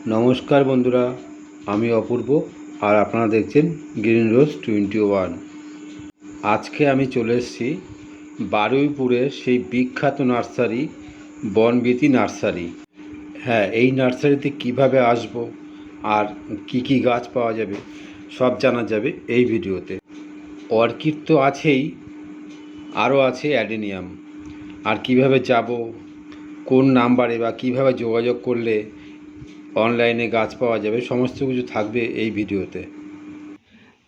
নমস্কার বন্ধুরা, আমি অপূর্ব আর আপনারা দেখছেন গ্রিন রোজ 21। আজকে আমি চলে এসেছি বারুইপুরের সেই বিখ্যাত নার্সারি বনবিথি নার্সারি। হ্যাঁ, এই নার্সারিতে কিভাবে আসব আর কি কি গাছ পাওয়া যাবে সব জানা যাবে এই ভিডিওতে। অর্কিড তো আছেই, আরও আছে অ্যাডেনিয়াম। আর কিভাবে যাব, কোন নাম্বারে বা কিভাবে যোগাযোগ করলে অনলাইনে গাছ পাওয়া যাবে, সমস্ত কিছু থাকবে এই ভিডিওতে।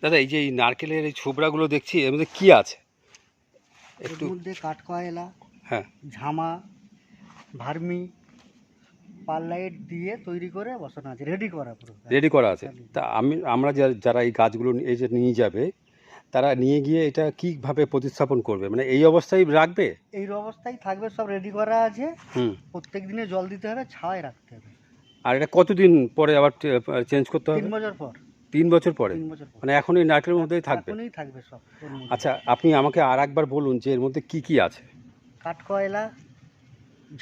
দাদা, এই যে এই নারকেলের এই ছোবড়াগুলো দেখছি, এর মধ্যে কী আছে এর মধ্যে কাঠকয়লা, হ্যাঁ, ঝামা, ভার্মি, পারলাইট দিয়ে তৈরি করে বসানো আছে, রেডি করা পুরো। রেডি করা আছে। তা আমরা যারা এই গাছগুলো এই যে নিয়ে যাবে, তারা নিয়ে গিয়ে এটা কীভাবে প্রতিস্থাপন করবে, মানে এই অবস্থায় রাখবে? এই অবস্থায় থাকবে, সব রেডি করা আছে। প্রত্যেক দিনে জল দিতে হবে, ছাওয়ায় রাখতে হবে। আর এটা কতদিন পরে আবার চেঞ্জ করতে হবে? 3 বছর পর। 3 বছর পরে? 3 বছর পর। মানে এখন এই নারকেলের মধ্যেই থাকবে? এখনই থাকবে সব। আচ্ছা, আপনি আমাকে আর একবার বলুন যে এর মধ্যে কি কি আছে। কাঠকয়লা,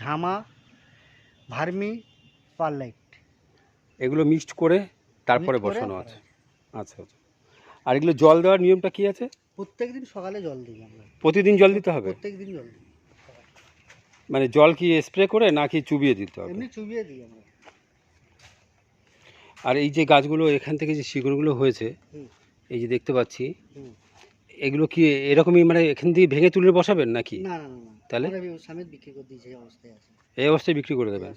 ঝামা, ভার্মি, পারলাইট, এগুলো মিক্সড করে তারপরে বসানো আছে। আচ্ছা আচ্ছা। আর এগুলো জল দেওয়ার নিয়মটা কি আছে? প্রত্যেকদিন সকালে জল দিই আমরা। প্রতিদিন জল দিতে হবে? প্রত্যেকদিন জল দিই। মানে জল কি স্প্রে করে নাকি চুবিয়ে দিতে হবে? এমনি চুবিয়ে দিই আমরা। আর এই যে গাছগুলো এখান থেকে যে শিকড়গুলো হয়েছে, এই যে দেখতে পাচ্ছি, এগুলো কি এরকমই মানে এখান থেকে ভেঙে তুলে বসাবেন নাকি? না না না, তাহলে সামেত বিক্রি করে দিয়েছে, এই অবস্থায় আছে। এই অবস্থায় বিক্রি করে দেবেন?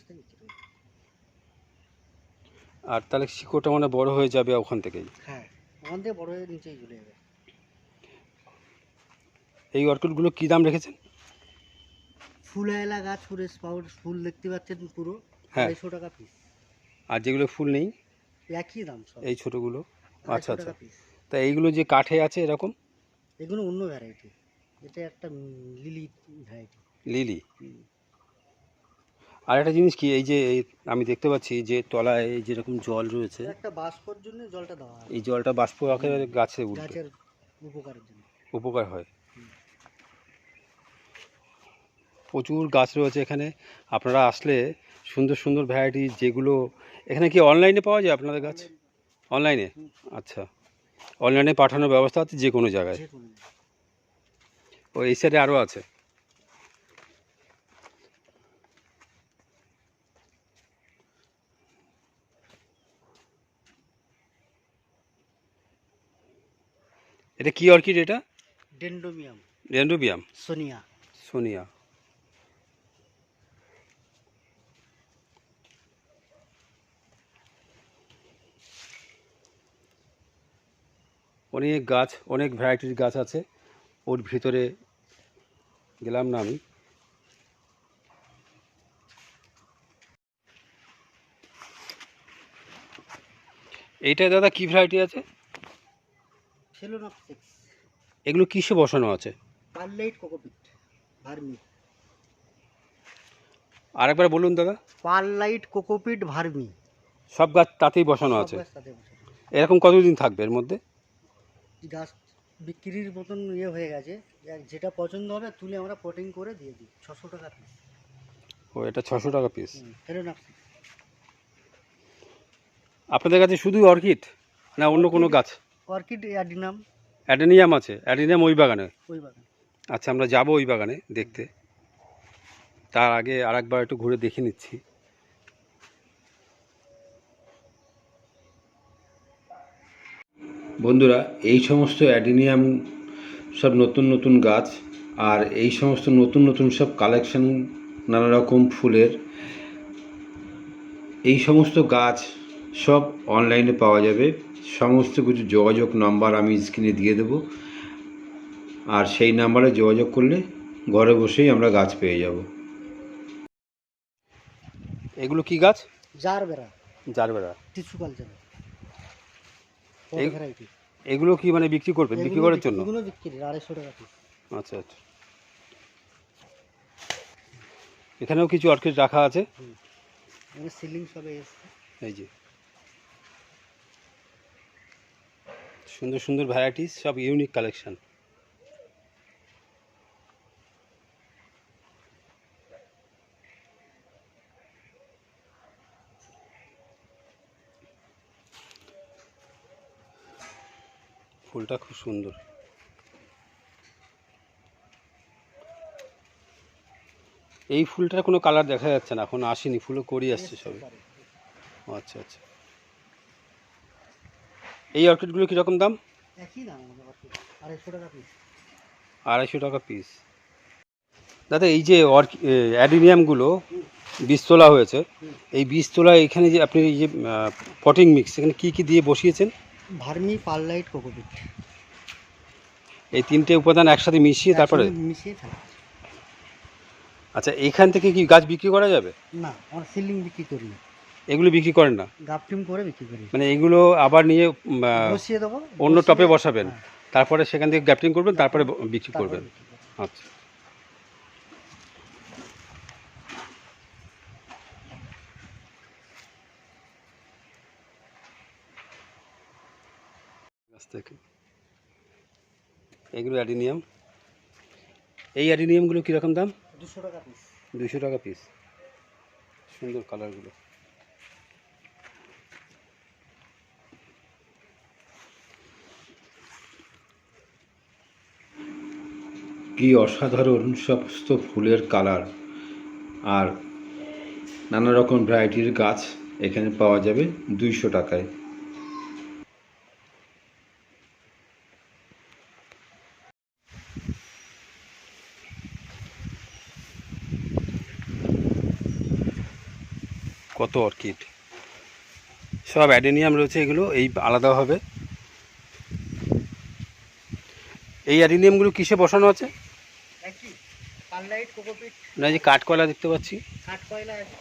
আর তাহলে শিকড়টা মানে বড় হয়ে যাবে ওখান থেকেই? হ্যাঁ, ওখান থেকে বড় হয়ে নিচেই চলে যাবে। এই অর্কিডগুলো কী দাম রেখেছেন? ফুলওয়ালা গাছ, পুরো স্পাউট ফুল দেখতে পাচ্ছেন পুরো, হ্যাঁ, 250 টাকা পিস। আর যেগুলো ফুল নেই একই দাম সব, এই ছোটোগুলো? আচ্ছা 250 আচ্ছা। টাকা পিস। তা এইগুলো যে কাঠে আছে এরকম? এগুলো অন্য ভ্যারাইটি, এটা একটা লিলি ভ্যারাইটি। লিলি। আর একটা জিনিস কি, এই যে আমি দেখতে পাচ্ছি যে তলায় যেরকম জল রয়েছে, একটা বাষ্পর জন্য জলটা দেওয়া হয়। এই জলটা বাষ্প আকারে গাছে উঠবে, গাছের উপকারের জন্য উপকার হয়। প্রচুর গাছ রয়েছে এখানে। আপনারা আসলে সুন্দর সুন্দর ভ্যারাইটি, যেগুলো এখানে কি অনলাইনে পাওয়া যায় আপনাদের গাছ? অনলাইনে? আচ্ছা, অনলাইনে পাঠানোর ব্যবস্থা আছে যে কোনো জায়গায়? ও, এই সাইডে আরও আছে। এটা কি অর্কিড এটা? ডেন্ডোবিয়াম। ডেন্ড্রোবিয়াম। সোনিয়া। সোনিয়া। অনেক গাছ, অনেক ভ্যারাইটির গাছ আছে। ওর ভিতরে গেলাম না আমি। এইটা দাদা কি ভ্যারাইটি আছে? ফেলোনপসিস। এগুলো কিসে বসানো আছে? Perlite, cocopeat, vermi. আরেকবার বলুন দাদা। Perlite, cocopeat, vermi. সব গাছ তাতেই বসানো আছে? এরকম কতদিন থাকবে এর মধ্যে? গাছ বিক্রির মতন হয়ে গেছে, যেটা পছন্দ হবে তুলে আমরা পটিং করে দিয়ে দিই। 600 টাকা পিস। ও, এটা 600 টাকা পিস। ফেলোনপসিস। আপনাদের কাছে শুধু অর্কিড না অন্য কোনো গাছ? Orchid, adenium. অ্যাডেনিয়াম আছে? অ্যাডেনিয়াম ওই বাগানে? ওই বাগানে। আচ্ছা, আমরা যাব ওই বাগানে দেখতে। তার আগে আরেকবার একটু ঘুরে দেখে নিচ্ছি। বন্ধুরা, এই সমস্ত অ্যাডেনিয়াম সব নতুন নতুন গাছ, আর এই সমস্ত নতুন নতুন সব কালেকশন, নানা রকম ফুলের এই সমস্ত গাছ সব অনলাইনে পাওয়া যাবে। সমস্ত কিছু যোগাযোগ নাম্বার আমি স্ক্রিনে দিয়ে দেবো, আর সেই নাম্বারে যোগাযোগ করলে ঘরে বসেই আমরা গাছ পেয়ে যাব। এগুলো কি গাছ? জারবেরা। জারবেরা। Tissue culture. এগুলো কি মানে বিক্রি করবেন, বিক্রি করার জন্য? এগুলো বিক্রি 250 টাকা পিস। আচ্ছা আচ্ছা। এখানেও কিছু অর্কিড রাখা আছে। সিলিং সবে এসছে। এই যে সুন্দর সুন্দর ভ্যারাইটিস, সব ইউনিক কালেকশন। ফুলটা খুব সুন্দর। এই ফুলটার কোনো কালার দেখা যাচ্ছে না, এখন আসেনি, ফুলও করি আসছে সবে। আচ্ছা আচ্ছা, এই অর্কিডগুলো কীরকম দাম? একই দাম আমাদের অর্কিড, 250 টাকা পিস। 250 টাকা পিস। দাদা এই যে অ্যাডিনিয়ামগুলো বীজ তোলা হয়েছে, এই বীজ তোলা এখানে যে আপনি এই যে পটিং মিক্স এখানে কী কী দিয়ে বসিয়েছেন? ভার্মি, পারলাইট, কোকোপিট, এই তিনটে উপাদান একসাথে মিশিয়ে তারপরে? মিশিয়ে থাকে। আচ্ছা, এখান থেকে কি গাছ বিক্রি করা যাবে? না, আমরা সিলিং বিক্রি করি না, এগুলো বিক্রি করেন না? গাপটিং করে বিক্রি করি। মানে এগুলো আবার নিয়ে বসিয়ে দেবো, অন্য টপে বসাবেন, তারপরে সেখান থেকে গ্যাপটিং করবেন, তারপরে বিক্রি তারপরে করবেন। বিক্রি করব। আচ্ছা, এগুলো অ্যাডিনিয়াম। এই অ্যাডিনিয়ামগুলো কীরকম দাম? 200 টাকা পিস। 200 টাকা পিস। সুন্দর কালারগুলো। কি অসাধারণ সমস্ত ফুলের কালার আর নানা রকম ভ্যারাইটির গাছ এখানে পাওয়া যাবে 200 টাকায়। কত অর্কিড, সব অ্যাডেনিয়াম রয়েছে, এগুলো এই আলাদা হবে। এই অ্যাডেনিয়ামগুলো কিসে বসানো আছে? একই, পারলাইট, কোকোপিট। না, যে কাঠকয়লা দেখতে পাচ্ছি। কাঠকয়লা আছে।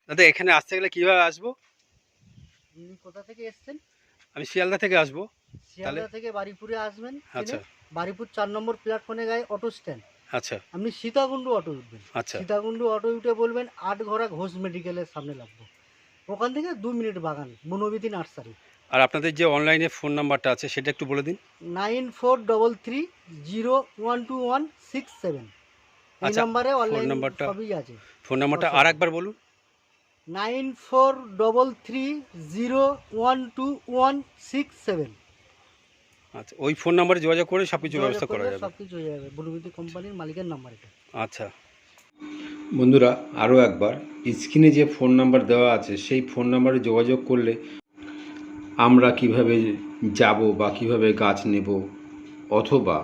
দাদা এখানে আসতে গেলে কীভাবে আসবো? আপনি কোথা থেকে এসেছেন? আমি শিয়ালদা থেকে আসবো। শিয়ালদা থেকে বারিপুরে আসবেন। আচ্ছা। বারিপুর 4 নম্বর প্ল্যাটফর্মে গায়ে অটো স্ট্যান্ড। আচ্ছা আপনি সীতাকুণ্ডু অটো উঠবেন। আচ্ছা সীতাকুণ্ডু অটো উঠে বলবেন আটঘরা ঘোষ মেডিকেলের সামনে লাগবো। ওখান থেকে 2 মিনিট বাগান, মনোবিতি নার্সারি। আর আপনাদের যে অনলাইনে ফোন নাম্বারটা আছে সেটা একটু বলে দিন। 9433012167। এই আচ্ছা, নম্বরে ফোন অনলাইন নাম্বারটা, সবই আছে। ফোন নাম্বারটা আর একবার বলুন। 9433012167। আচ্ছা, ওই ফোন নাম্বারে যোগাযোগ করে সব কিছু ব্যবস্থা করা যাবে। সব কিছু হয়ে যাবে। বনবিতি কোম্পানির মালিকের নাম্বার এটা। আচ্ছা বন্ধুরা, আরও একবার স্ক্রিনে যে ফোন নাম্বার দেওয়া আছে সেই ফোন নাম্বারে যোগাযোগ করলে আমরা কিভাবে যাব বা কিভাবে গাছ নেব, অথবা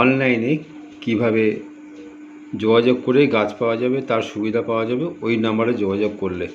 অনলাইনে কিভাবে যোগাযোগ করে গাছ পাওয়া যাবে তার সুবিধা পাওয়া যাবে ওই নাম্বারে যোগাযোগ করলে।